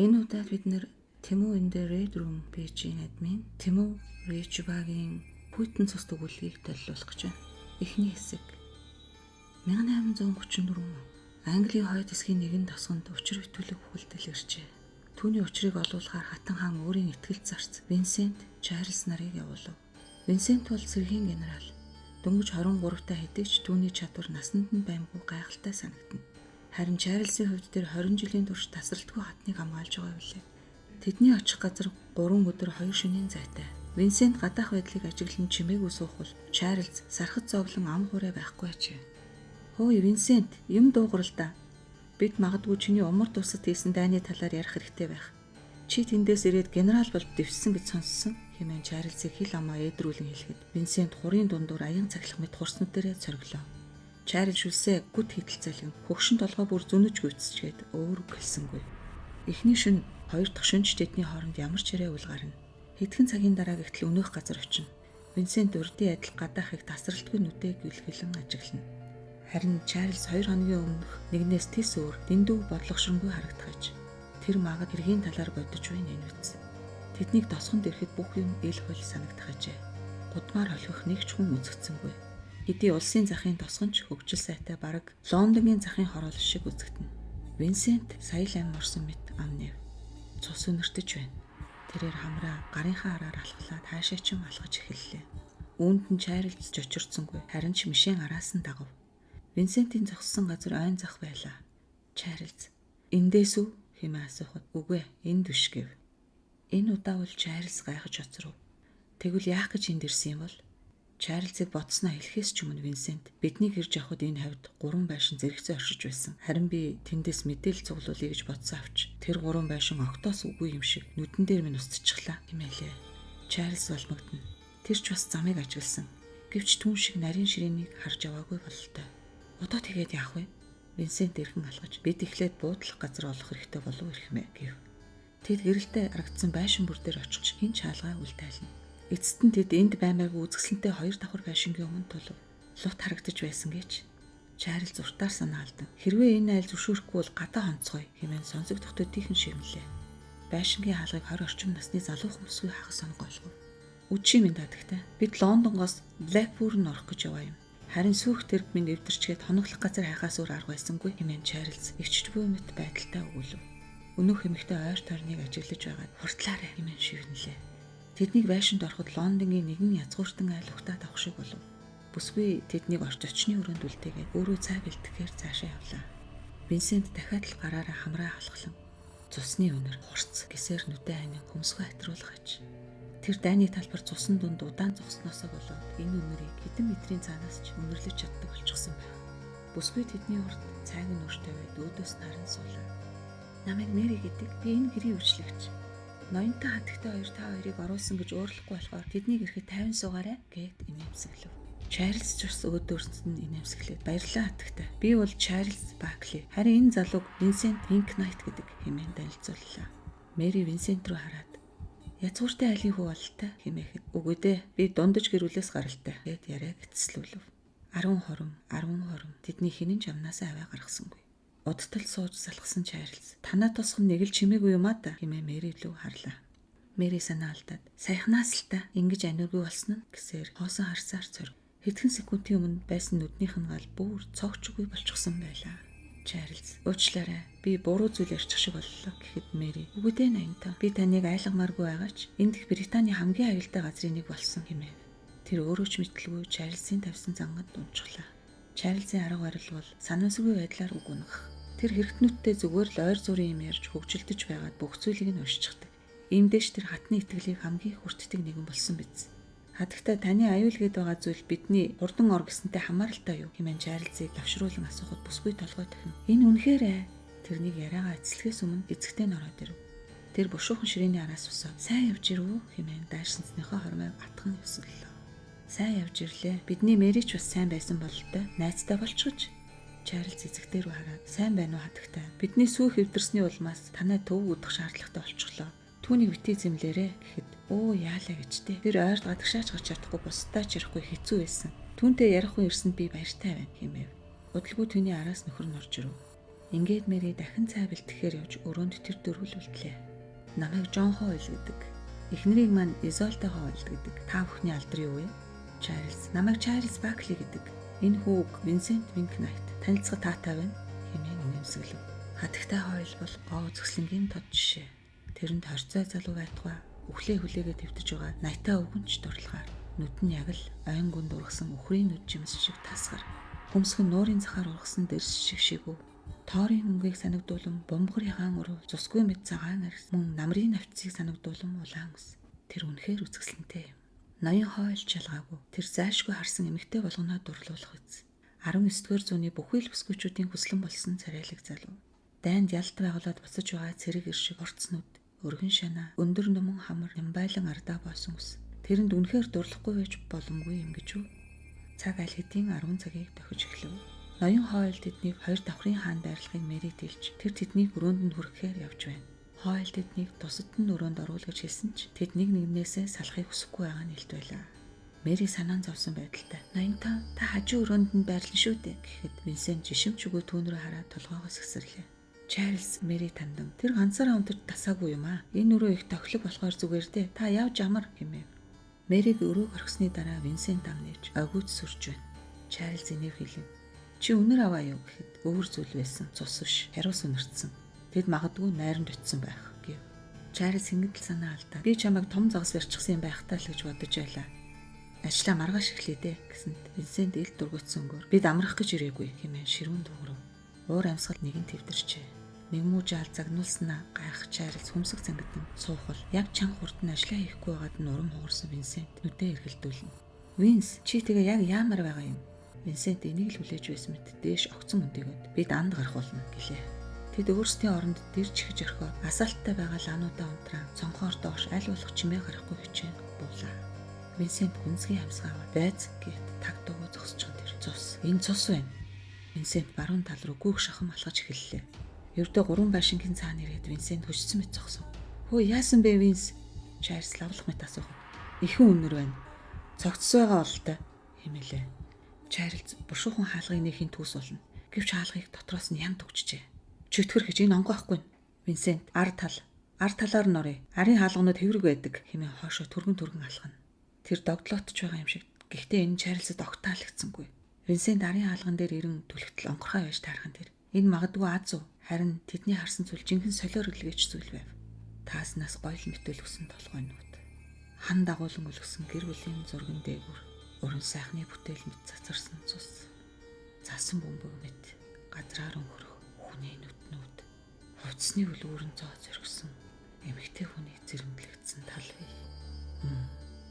Энэ удаад бид нэр Тэмүү in the Red Room пэйжийн админ Тэмүү Ричбагийн Пүтэн цус төгөлгийг толиулах гэж байна. Эхний хэсэг 1834 он Английн хойд хэсгийн нэгэн тосгонд учир битүүлэг бүхэлдэл иржээ. Түүний учрыг олуулахаар хатан хаан өөрийн ихтгэл зарц Винсент Чарльз нарыг явуулав. Винсент бол сэргийн генерал. Дөнгөж 23 та хэдий ч түүний чадвар насанд нь баймгүй гайхалтай санагдана. Харин Чарльзын хувьд тэр 20 жилийн турш тасралтгүй хатныг хамгаалж байгаа билээ. Тэдний очих газар 3 өдөр 2 шөнийн зайтай. Винсент гадаах байдлыг ажиглан чимээгүй суухвал Чарльз сархад зовлон ам хуурай байхгүй ажээ. Хөөе Винсент, юм дуугарл да. Бид магадгүй чиний умар тусад хийсэн дайны талаар ярих хэрэгтэй байх. Чи тэндээс ирээд генерал бол дэвссэн гэж сонссон. Хэмээн Чарльзыг хил амаа ээдрүүлэн хэлэхэд Винсент хурын дундуур аян цаглах мэт хурснууд дээрээ цорглоо. Чарльз шүлсээ гүт хидэлцэлгэн хөгшин толгой бүр зүнэж гүйцэжгээд өөр гэлсэнгүй. Эхний шөнө хоёр дахь шөнөж тэдний хооронд ямар ч хэрэг үл гарна. Хэдхэн цагийн дараа гэгтэл өнөөх газар очино. Винсент урдын адил гадаахыг тасралтгүй нүдээ гүйлгэлэн ажиглана. Харин Чарльз 2 хоногийн өмнөх нэгнээс тис өөр дэндүү бодлогошронгүй харагдахаж тэр магад хэргийн талаар бодож байна нэнвэц. Тэднийг тосгонд ирэхэд бүх юм ил хол санагдахажээ. Гудмаар холхих нэг ч хүн үзэгдсэнгүй. Хэдий улсын захын тосгонч хөгжил сайтай бараг Лондонгийн захын хороол шиг үзэгдэнэ. Винсент саял ам орсон мэт ам нэв. Цус өнөртөж байна. Тэрээр хамраа гарынхаа араар алхлаад хаашаа ч алхаж эхэллээ. Үүнд нь Чарльз жочирдсангүй, харин ч мишийн араас нь дагав. Винсентийн зогссон газар ойн зах байлаа. Чарльз, "Эндээс үү?" хэмээн асуухад, "Үгүй, энд биш" гэв. Энэ удаа бол Чарльз гайхаж оцров. Тэгвэл яах гэж энд ирсэн юм бол? Чарльзыг бодсноо хэлэхээс ч өмнө Винсент биднийг ирж авахд энэ хавьд 3 байшин зэрэгцээ оршиж байсан. Харин би тэндээс мэдээлэл цуглуулъя гэж бодсон авч тэр 3 байшин огтоос үгүй юм шиг нүдэн дээр минь устчихлаа гэмээлээ. Чарльз болмогдно. Тэр ч бас замыг ажигласан. Гэвч түн шиг нарийн ширээнийг харж аваагүй бололтой. Одоо тэгээд яах вэ? Винсент эргэн алгаж бид эхлээд буудлах газар олох хэрэгтэй болов эрхмэ гэв. Тэд гэрэлтэй харагдсан байшин бүр дээр очих хин чаалгаа үлдээлнэ. Эцэст нь тэд энд баймайг үзэсгэлэнтэй 2 давхар байшингийн өмнө тулв. Лут харагдаж байсан гэж. Чарльз уртаар санаа алдан. Хэрвээ энэ айл зөвшөөрөхгүй бол гадаа хонцгоё хэмээн сонсогдох төдийхөн шивнэлээ. Байшингийн хаалгыг 20 орчим насны залуухан бүсгүй хагас сонго олгов. Үчи минь татагтай. Бид Лондонгоос Блэкпүрн орох гэж яваа юм. Харин сүүх тэрэг минь эвдэрчгээд хоноглох газар хайхаас өөр арга байсангүй хэмээн Чарльз эгчд буй мэт байдалтай өгүүлв. Өнөөх эмэгтэй ойр тойрныг ажиглаж байгаад хурдлаарай хэмээн шивнэлээ. Тэднийг байшинд ороход Лондонгийн нэгэн язгууртан айл ухтаад авах шиг болов. Бүсгүй тэднийг орч очны өрөөнд үлдээгээд өөрөө цай бэлтгэхээр цаашаа явлаа. Винсент дахиад л гараараа хамраа халахлан цусны өнөр хурц гисээр нүдэ ханин хөмсгөө атруулах аж. Тэр дайны талбар цусан дунд удаан зогсноосоо болоод энэ өнөрийг хэдэн метрийн цаанаас ч өнөрлөж чаддаг болчихсон байна. Бүсгүй тэдний урд цайг нь өрш тавиад өөдөөс нь харан суулаа. "Намайг Мэри гэдэг. Би энэ гэрийн үйлчлэгч. Ноёнтой хатагтай хоёр та хоёрыг оруулсан гэж уурлахгүй болохоор тэднийг ирэхэд 50 суугаарай" гэд инээмсэглэв. Чарльз ч бас өөдөөс нь инээмсэглээд "Баярлалаа хатагтай. Би бол Чарльз Бакли. Харин энэ залууг Винсент Пинкнайт гэдэг" хэмээн танилцууллаа. Мэри Винсент рүү хараад "Язгууртай айлын хүү бололтой" хэмээхэд "Үгүй дээ. Би дундаж гэрүүлээс гаралтай" гэд яриаг эцэслүүлв. 10 хором тэдний хинэн ч амнаасаа аваа гаргасангүй. Удтал сууж салхсан Чарльз "Танаа тосгон нэг л чимээгүй юм аа та" хэмээн Мэри лүү харлаа. Мэри санаа алдаад "Саяхнаас л та ингэж аниргүй болсон нь" гэсээр хоосон харсаар цорив. Хэдхэн секундын өмнө байсан нүднийх нь гал бүр цогчгүй болчихсон байлаа. Чарльз "Уучлаарай. Би буруу зүйл ярьчих шиг боллоо" гэхэд Мэри "Үгүй дээ ноёнтой. Би таныг айлгамааргүй байгаач энд их Британий хамгийн аюултай газрын нэг болсон" хэмэв. Тэр өөрөө ч мэдлгүй Чарльзын тавьсан зангад дунджглаа. Чарльзын арга барил бол санамсаргүй байдлаар үг унгах. Тэр хэрэгтнүүдтэй зүгээр л ойр зургийн юм ярьж хөвгөлдөж байгаад бүх зүйлийг нь уншчихдаг. Иймдээш тэр хатны итгэлийг хамгийн хүртдэг нэгэн болсон биз. "Хатагтай таны аюул гээд байгаа зүйл бидний хурдан ор гэсэнтэй хамааралтай юу?" хэмээн Чарльзыг давшруулан асуухад бүсгүй толгой дахин "Энэ үнэхээр ээ" тэрнийг яриагаа эцэлхээс өмнө эцэгтэй нь ороод ирэв. Тэр бушуухан ширээний араас босоод "Сайн явж ирв үү?" хэмээн дайрсансныхоо хормойг атхан ёслолоо. "Сайн явж ирлээ. Бидний Мэри ч бас сайн байсан бололтой. Найзтай болчихж." Чарльз эцэгтэй рүү хараад "Сайн байна уу хатагтай? Бидний сүүх эвдэрсний улмаас танай төв удах шаардлагатай болчихлоо. Түүнийг битгий зэмлээрэ" гэхэд "Оо яалаа гэжтэй. Тэр ойрд гадагшаач гарч чадахгүй бусдаа ч ярихгүй хэцүү байсан. Түүнтэй ярих хүн ирсэнд би баяртай байна" хэмэв. Удалгүй түүний араас нөхөр нь орж ирв. Ингээд Мэри дахин цай бэлтгэхээр явж өрөөнд тэр дөрвөл үлдлээ. Намайг Жонхоо ойл гэдэг. Эхнэрийг маань Изольтойгоо ойл гэдэг. Та бүхний алдар юу вэ? Чарльз. Намайг Чарльз Бакли гэдэг. Энэ хүүг Винсент Винкнайт. Танилцах таатай байна хэмээн нэмсэглэв. Хатагтай хойл бол гоо зөвслөнгийн тод жишээ. Тэрэнд хорцой залуу байтугай өглөө хүлээгээ твтэж байгаа наятай өвгөнч дурлахаар нүд нь яг л ойн гүнд ургасан өхрийн нүд жимс шиг тасгар. Хөмсгөн нуурын захаар ургасан дэрс шиг шигүү. Тоорын өнгийг санагдуулан бомбгор ягаан урав цусгүй мэд цагаан арьс мөн намрын навцыг санагдуулан улаан ус. Тэр үнэхээр үзэсгэлэнтэй юм. Ноён хойлж ялгаагүй. Тэр зайлшгүй харсан эмэгтэй болгоноо дурлуулах үз. 19-р зууны бүхий л бүсгүйчүүдийн хүслэн болсон царайлаг залуу. Дайнд ялт байгуулад буцаж байгаа цэрэг иршиг орцнууд, өргөн шанаа, өндөр нөмөн хамар, ямбайлан ардаа боосон ус. Тэрэнд үнэхээр дурлахгүй байж боломгүй юм гэж үү? Цаг аль хэдийн 10 цагийг дохиж эхлэв. Ноён хойл тэднийг 2 давхрын хаан дайрлахыг Мэри дэлж, тэр тэднийг өрөөнд нь хүрэхээр явж байна. Хойл тэднийг тусад нь өрөөнд оруулж хэлсэн ч тэд нэг нэгнээсээ салахыг хүсэхгүй байгаа нь илт байлаа. Мэри санаан зовсон байдалтай. "Ноёнтаа та хажуу өрөөнд нь байрлан шүү дээ" гэхэд Винсент жишимч өгөө түүн рүү хараад толгоогоос гисэрлээ. Чарльз Мэри тандан "Тэр ганцаараа унтаж тасаагүй юм аа. Энэ өрөө их тохилог болохоор зүгээр дээ. Та явж амар" хэмэв. Мэриг өрөөг орхисны дараа Винсент амнээж агууц сүрж байна. Чарльз инэв хэлэв. "Чи үнэр аваа юу" гэхэд өөр зүйл байсан. Цус биш, хариус үнэрсэн. Тэд магадгүй найранд очсон байх гэв. Чарльз ингэдэл санаа алдаа. "Би чамайг том загас барьчихсан юм байх таа л гэж бодож байлаа. Ажлаа маргааш эхлэе дээ" гэсэнд Винсент ил дургуутсангаар "Бид амрах гэж ирээгүй" хэмээн ширүүн дуугарав. Уур амьсгал нэгэн твдэрчээ. Нэг муу жаал загнуулснаа гайх Чарльз хүмсэг зангидан суухал яг чанга хурд нь ажлаа хийхгүй байгаад нь урам хугарсан Винсент нүдээ эргэлдүүлнэ. "Винс, чи тэгээ яг яамаар байгаа юм?" Винсент энийг л хүлээж байсан мэт дээш огцон өндөгөөд "Бид анд гарах болно" гэлээ. Тэд өөрсдийн оронд дэр чихэж орхио асаалттай байгаа лаануудаа унтраа цонхоор доош аль болох чимээ гарахгүй хичээн буулаа. Винсент гүнзгий хамсгааваа "Байц" гэд таг дуугаа зогсчихсон тэр цус. "Энэ цус байна." Винсент баруун тал руу гүйх шахам алхаж эхэллээ. Ердөө 3 байшингийн цаана ирээд Винсент хөшсөн мэт зогсов. "Хөө яасан бэ Винс?" Чарльз лавлах мэт асуув. "Ихэн үнэр байна. Цогцс байгаа олтой" хэмээлээ. Чарльз бушуухан хаалгыг нэхийн түүс болно. Гэвч хаалгыг дотроос нь янт өгчжээ. "Чөтгөр гэж энэ онгоо ахгүй." Винсент ар талаар нь орё. Арын хаалганууд хэврэг байдаг хэмээн хоошоо түргэн алхана. Тэр догдлоотч байгаа юм шиг. Гэхдээ энэ Чарльзад огт таалагдсангүй. Винсент арын хаалган дээр ирэн түлхтэл онгорхой байж таархан тэр. Энэ магадгүй аз уу? Харин тэдний харсан зүйл жинхэнэ солиор илгээч зүйл байв. Тааснаас гоёл мэтэл өсөн толгой нүүд. Хан дагуулan өлгсөн гэр бүлийн зурган дээгүр уран сайхны бүтээл мэт цацарсан цус. Цасан бөмбөг мэт газраар өнгөрөх хүний нүднүүд. Хувцсны үлгүүрэн зоо зөргсөн эмэгтэй хүний зэрэмдлэгдсэн тал бий.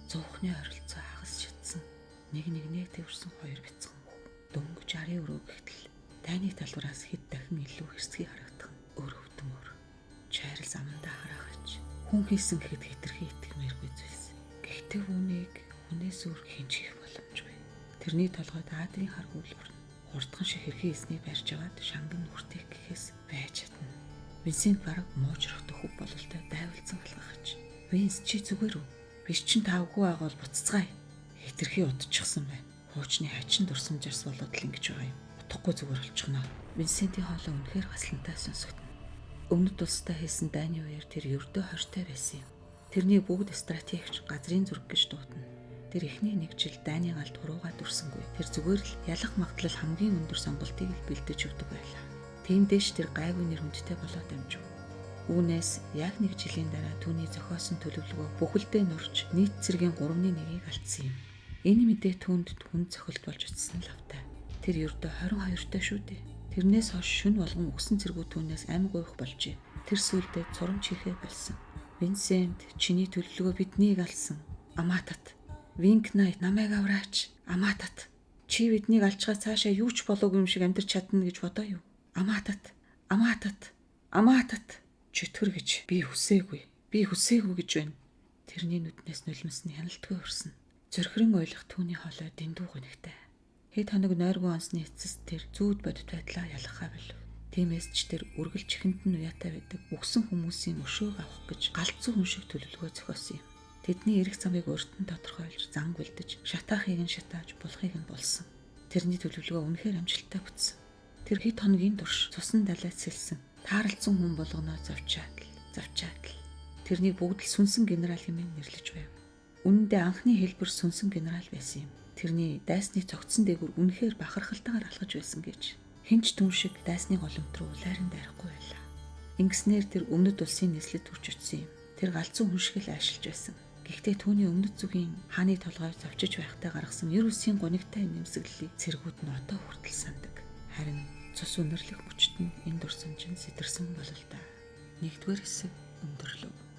Зуухны оролцоо хагас шатсан нэг нэгнээ тэрсэн хоёр бяцхан бүх. Дөнгөж арын өрөө гэхтэл дайны талбараас хэд дахин илүү хэрсгий харагдах нь өөр өвдмөр. Чарльз амандаа хараахч хүн хийсэн гэхэд хэтэрхий итгэмээргүй зүйлс. Гэхдээ үүнийг хүнээс өөр хинч хийх боломжгүй. Тэрний толгойд аадрын хар хөвл орно. Хурдхан шиг хэрхий эснийг барьж аваад шанган нүртэх гэхээс байж чадна. Винсент бараг муужрах төв бололтой дайвалцсан алхахч. "Винс чи зүгээр үү? Биш чин тавгүй байгаа бол буцацгаая." Хэтэрхий удчихсан байна. Хуучны хачин дурсамжаас болоод л ингэж байгаа юм. Утгагүй зүгээр болчихно. Винсентийн хоолой үнэхээр хаслантай сонсогдно. Өмнөд улстай хийсэн дайны үеэр тэр ердөө хортой байсан юм. Тэрний бүгд стратегч газрын зүрх гэж дуудана. Тэр эхний нэг жил дайны галд хуруугаад дүрсэнгүй. Тэр зүгээр л ялах магадлал хамгийн өндөр сонголтыг л бэлдэж өгдөг байлаа. Тиймдээш тэр гайгүй нэр хүндтэй болоод амжив. Үүнээс яг нэг жилийн дараа түүний зохиосон төлөвлөгөө бүхэлдээ нурж нийт цэргийн 3/1-ийг алдсан юм. Энэ мэдээ түүнд хүнд цохилт болж утсан лавтай. Тэр ердөө 22-тай шүү дээ. Тэрнээс хойш шөнө болгон өгсөн цэргүүд түүнээс аймаг уйх болжээ. Тэр сүулдэ цурамч хийхээ болсон. "Винсент, чиний төлөвлөгөө биднийг алсан. Амаатат. Винкнайт намайг авраач. Амаатат. Чи биднийг алчгаа цаашаа юу ч болоогүй юм шиг амьдрч чадна гэж бодоо юу? Амаатат. Чөтгөр гэж би хүсээгүй гэж байна." Тэрний нүднээс нулимс нь хяналтгүй урсна. Зөрхрэн ойлгох түүний хоолой дэндүү гонигтай. Хэд хоног нойргүй онсны эцэст тэр зүүд бодит байдлаа ялгахаа болов. Тиймээс ч тэр үргэлж чихэнд нь уяатай байдаг. Үгсэн хүмүүсийн өшөөг авах гэж галзуу хүн шиг төлөвлөгөө зохиосон юм. Тэдний эрх замыг өөртөө тодорхойлж зан бэлдэж, шатаахыг нь шатааж, булахыг нь булсан. Тэрний төлөвлөгөө үнэхээр амжилттай бүтсэн. Тэр хэд хоногийн турш цусан далайд сэлсэн. Таарлцсан хүн болгоноо завчаад л. Тэрнийг бүгд л сүнсэн генерал хэмээн нэрлэж байв. Үнэндээ анхны хэлбэр сүнсэн генерал байсан юм. Тэрний дайсны цогцсон дээгүр үнэхээр бахархалтайгаар алхаж байсан гэж. Хинч түн шиг дайсны голомт руу улайран дайрахгүй байлаа. Ингэснээр тэр өмнөд улсын нислэд хүрч очсон юм. Тэр галзуу хүн шиг л айшилж байсан. Гэхдээ түүний өмнөд зүгийн хааны толгойд завчиж байхтай гаргасан ер үсгийн гунигтай нэмсэглэлийг цэргүүд нь одоо хүртэл сандаг. Харин цус үнэрлэх мөчт нь энэ дурсамжинд сэтэрсэн болол та. 1-р хэсэг өндөрлөв.